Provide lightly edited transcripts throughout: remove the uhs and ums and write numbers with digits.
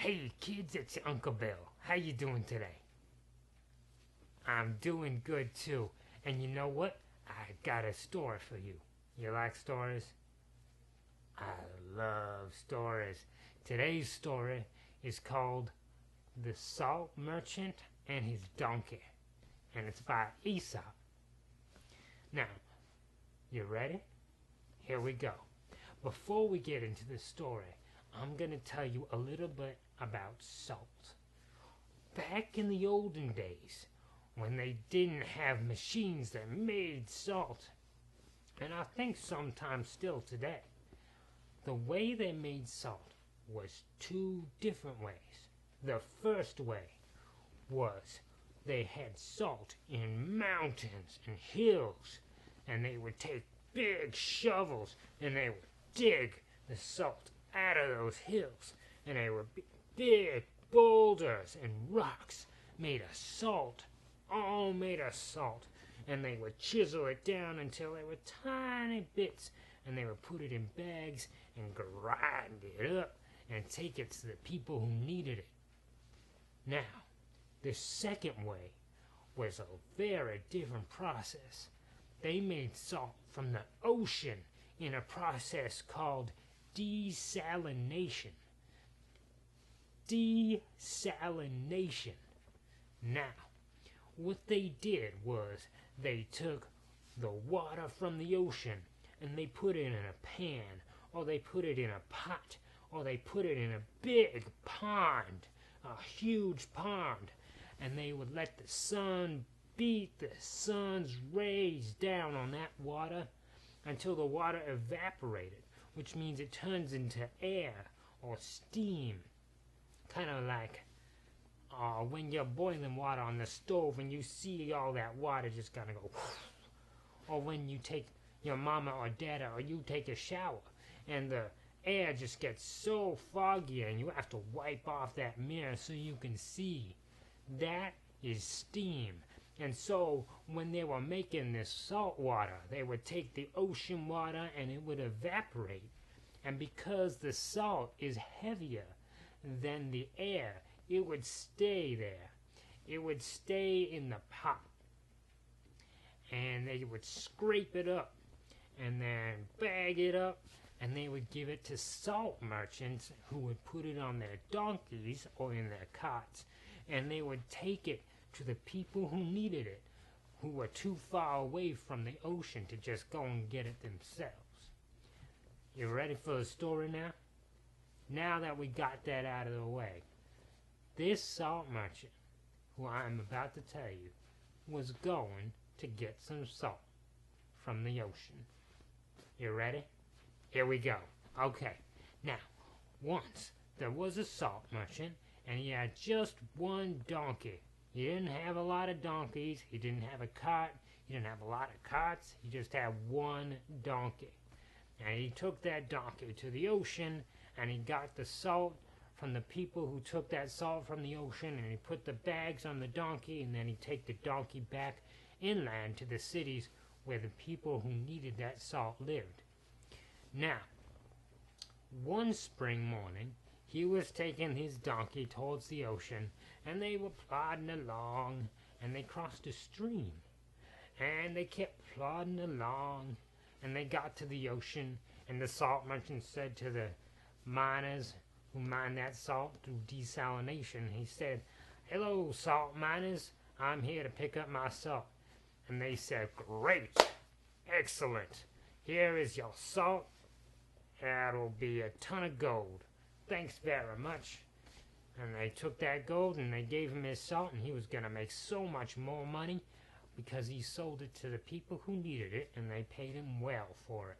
Hey kids, it's Uncle Bill. How you doing today? I'm doing good too. And you know what? I got a story for you. You like stories? I love stories. Today's story is called The Salt Merchant and His Donkey. And it's by Aesop. Now, you ready? Here we go. Before we get into the story, I'm going to tell you a little bit about salt. Back in the olden days, when they didn't have machines that made salt, and I think sometimes still today, the way they made salt was two different ways. The first way was they had salt in mountains and hills, and they would take big shovels and they would dig the salt out of those hills, and they were big boulders and rocks made of salt, all made of salt, and they would chisel it down until they were tiny bits, and they would put it in bags and grind it up and take it to the people who needed it. Now, the second way was a very different process. They made salt from the ocean in a process called desalination. Desalination. Now, what they did was they took the water from the ocean and they put it in a pan, or they put it in a pot, or they put it in a big pond, a huge pond, and they would let the sun beat the sun's rays down on that water until the water evaporated, which means it turns into air or steam, kind of like when you're boiling water on the stove and you see all that water just gonna go, or when you take your mama or dada or you take a shower and the air just gets so foggy and you have to wipe off that mirror so you can see. That is steam. And so when they were making this salt water, they would take the ocean water and it would evaporate. And because the salt is heavier than the air, it would stay there. It would stay in the pot. And they would scrape it up and then bag it up, and they would give it to salt merchants who would put it on their donkeys or in their carts, and they would take it to the people who needed it, who were too far away from the ocean to just go and get it themselves. You ready for the story now? Now that we got that out of the way, this salt merchant, who I'm about to tell you, was going to get some salt from the ocean. You ready? Here we go. Okay. Now, once there was a salt merchant, and he had just one donkey. He didn't have a lot of donkeys. He didn't have a cart. He didn't have a lot of carts. He just had one donkey. And he took that donkey to the ocean, and he got the salt from the people who took that salt from the ocean, and he put the bags on the donkey, and then he'd take the donkey back inland to the cities where the people who needed that salt lived. Now, one spring morning, he was taking his donkey towards the ocean, and they were plodding along, and they crossed a stream. And they kept plodding along, and they got to the ocean, and the salt merchant said to the miners who mine that salt through desalination, he said, "Hello, salt miners, I'm here to pick up my salt." And they said, "Great, excellent, here is your salt. That'll be a ton of gold. Thanks very much." And they took that gold and they gave him his salt, and he was going to make so much more money because he sold it to the people who needed it, and they paid him well for it.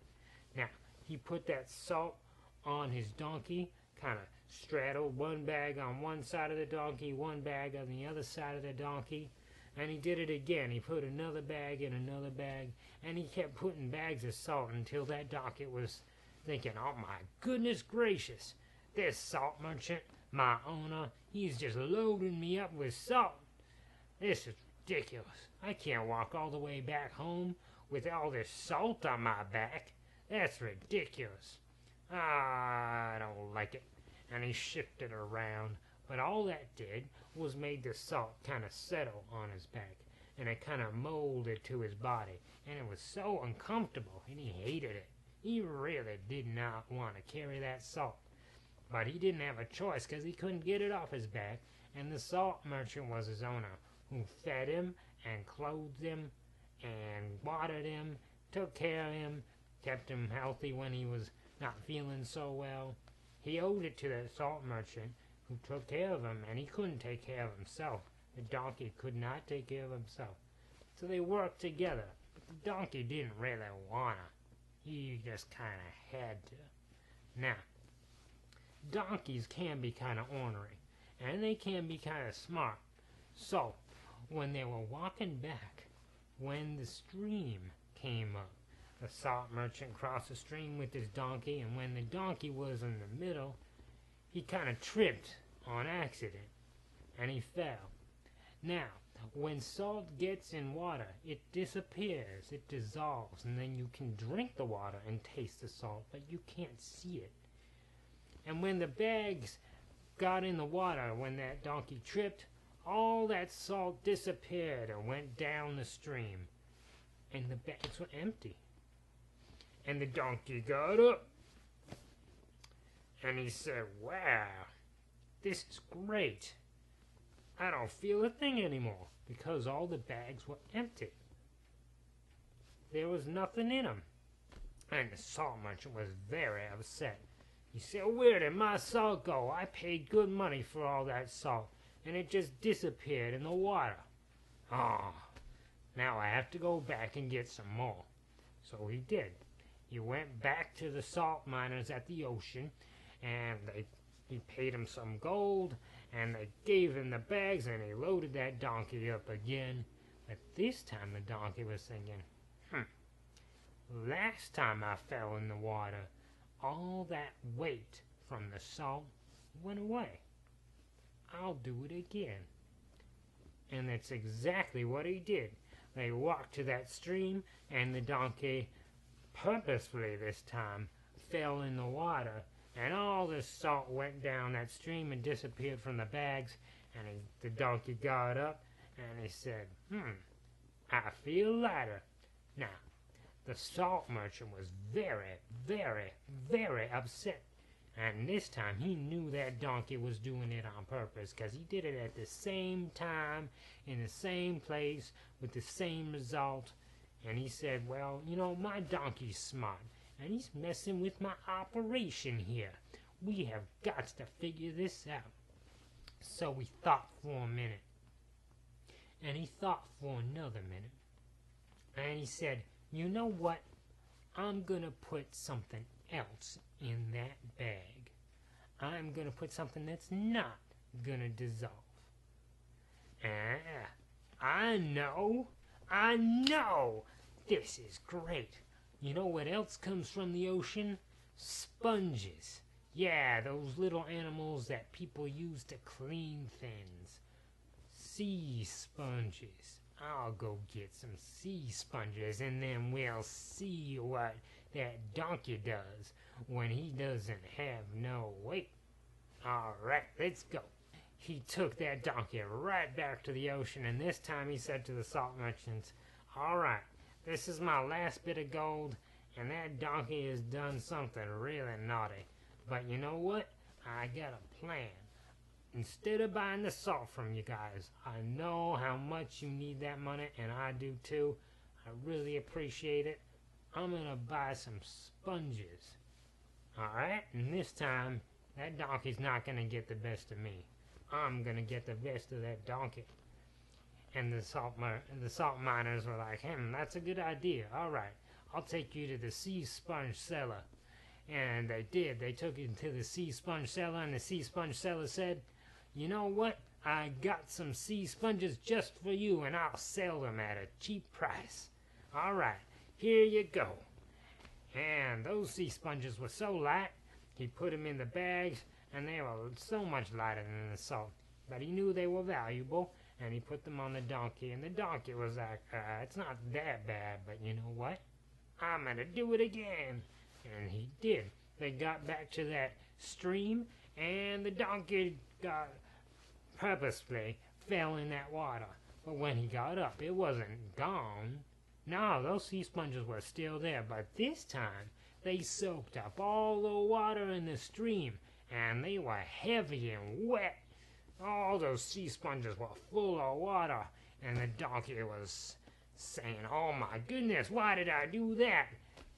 Now, he put that salt on his donkey, kind of straddled one bag on one side of the donkey, one bag on the other side of the donkey, and he did it again. He put another bag in another bag, and he kept putting bags of salt until that donkey was thinking, "Oh my goodness gracious, this salt merchant, my owner, he's just loading me up with salt. This is ridiculous. I can't walk all the way back home with all this salt on my back. That's ridiculous. I don't like it." and he shifted around, but all that did was made the salt kind of settle on his back, and it kind of molded to his body, and it was so uncomfortable, and he hated it. He really did not want to carry that salt, but he didn't have a choice because he couldn't get it off his back, and the salt merchant was his owner, who fed him and clothed him and watered him, took care of him, kept him healthy when he was not feeling so well. He owed it to the salt merchant who took care of him, and he couldn't take care of himself. The donkey could not take care of himself. So they worked together, but the donkey didn't really wanna. He just kinda had to. Now, donkeys can be kinda ornery, and they can be kinda smart. So, when they were walking back, when the stream came up, the salt merchant crossed the stream with his donkey, and when the donkey was in the middle, he kind of tripped on accident, and he fell. Now, when salt gets in water, it disappears, it dissolves, and then you can drink the water and taste the salt, but you can't see it. And when the bags got in the water, when that donkey tripped, all that salt disappeared and went down the stream, and the bags were empty. And the donkey got up, and he said, "Wow, this is great. I don't feel a thing anymore," because all the bags were empty. There was nothing in them. And the salt merchant was very upset. He said, "Where did my salt go? I paid good money for all that salt, and it just disappeared in the water. Oh, now I have to go back and get some more." So he did. He went back to the salt miners at the ocean, and he paid him some gold, and they gave him the bags, and he loaded that donkey up again. But this time the donkey was thinking, last time I fell in the water, all that weight from the salt went away. I'll do it again. And that's exactly what he did. They walked to that stream, and the donkey, purposefully this time, fell in the water, and all the salt went down that stream and disappeared from the bags, and the donkey got up, and he said, I feel lighter. Now, the salt merchant was very, very, very upset, and this time he knew that donkey was doing it on purpose, because he did it at the same time, in the same place, with the same result. And he said, "Well, you know, my donkey's smart, and he's messing with my operation here. We have got to figure this out." So he thought for a minute, and he thought for another minute, and he said, "You know what? I'm going to put something else in that bag. I'm going to put something that's not going to dissolve." I know! This is great. You know what else comes from the ocean? Sponges. Yeah, those little animals that people use to clean things. Sea sponges. I'll go get some sea sponges, and then we'll see what that donkey does when he doesn't have no weight. All right, let's go. He took that donkey right back to the ocean, and this time he said to the salt merchants, "All right, this is my last bit of gold, and that donkey has done something really naughty. But you know what? I got a plan. Instead of buying the salt from you guys, I know how much you need that money, and I do too. I really appreciate it. I'm going to buy some sponges. All right? And this time, that donkey's not going to get the best of me. I'm going to get the best of that donkey." And the salt miners were like, "That's a good idea. All right, I'll take you to the sea sponge cellar." And they did. They took him to the sea sponge cellar, and the sea sponge cellar said, "You know what? I got some sea sponges just for you, and I'll sell them at a cheap price. All right, here you go." And those sea sponges were so light, he put them in the bags, and they were so much lighter than the salt. But he knew they were valuable, and he put them on the donkey, and the donkey was like, "It's not that bad, but you know what? I'm going to do it again." And he did. They got back to that stream, and the donkey got purposefully fell in that water. But when he got up, it wasn't gone. No, those sea sponges were still there, but this time they soaked up all the water in the stream, and they were heavy and wet. All those sea sponges were full of water, and the donkey was saying, "Oh my goodness, why did I do that?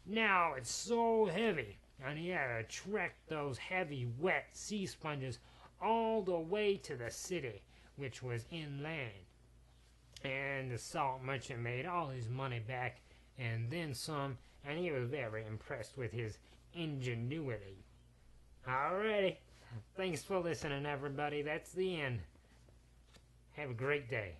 Now it's so heavy." And he had to trek those heavy, wet sea sponges all the way to the city, which was inland. And the salt merchant made all his money back, and then some, and he was very impressed with his ingenuity. Alrighty. Thanks for listening, everybody. That's the end. Have a great day.